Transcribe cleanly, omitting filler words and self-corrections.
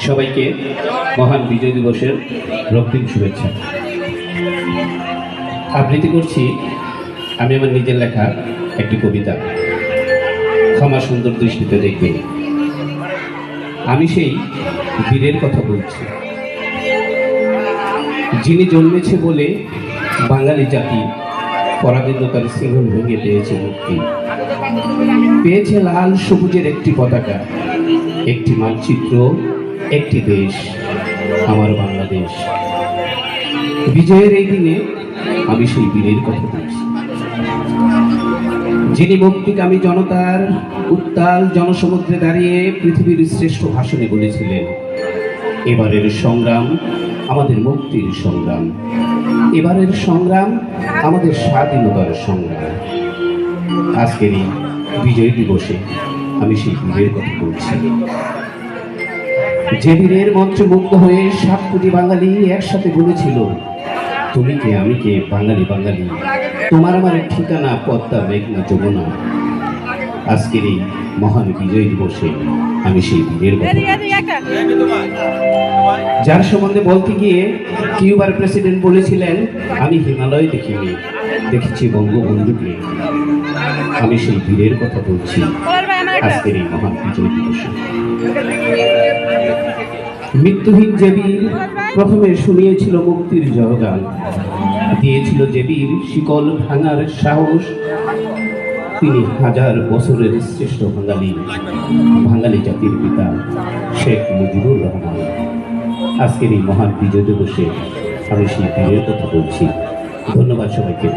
সবাইকে মহান বিজয় দিবসের রক্তিম শুভেচ্ছা। আবৃত্তি করছি আমি আমার নিজের লেখা একটি কবিতা, ক্ষমা সুন্দর দৃষ্টিতে দেখবেন। আমি সেই বীরের কথা বলছি, যিনি জন্মেছে বলে বাঙালি জাতি পরাধীনতার সিংহল ভেঙে পেয়েছে মুক্তি, পেয়েছে লাল সবুজের একটি পতাকা, একটি মানচিত্র, একটি দেশ, আমার বাংলাদেশ। বিজয়ের এই দিনে আমি সেই বীরের কথা বলছি, যিনি মুক্তিকামী জনতার উত্তাল জনসমুদ্রে দাঁড়িয়ে পৃথিবীর শ্রেষ্ঠ ভাষণে বলেছিলেন, এবারের সংগ্রাম আমাদের মুক্তির সংগ্রাম, এবারের সংগ্রাম আমাদের স্বাধীনতার সংগ্রাম। আজকের এই বিজয় দিবসে আমি সেই বীরের কথা বলছি, যে বীরের মন্ত্রমুগ্ধ হয়ে 7 কোটি বাঙালি একসাথে বলেছিল, তুমি কে আমি কে বাঙালি বাঙালি, তোমার আমার ঠিকানা পদ্মা মেঘনা যমুনা। আজকের এই মহান বিজয় দিবসে আমি সেই বীরের কথা, যার সম্বন্ধে বলতে গিয়ে কিউবার প্রেসিডেন্ট বলেছিলেন, আমি হিমালয় দেখিনি, দেখেছি বঙ্গবন্ধুকে। আমি সেই বীরের কথা বলছি আজকের এই মহান বিজয় দিবসে। মৃত্যুহীন যে বীর প্রথমে শুনিয়েছিল মুক্তির জয়গান, দিয়েছিল যে বীর শিকল ভাঙার সাহস, তিনি 1000 বছরের শ্রেষ্ঠ বাঙালি, বাঙালি জাতির পিতা শেখ মুজিবুর রহমান। আজকের এই মহান বিজয় দিবসে আমি সেই বীরের কথা বলছি। ধন্যবাদ সবাইকে।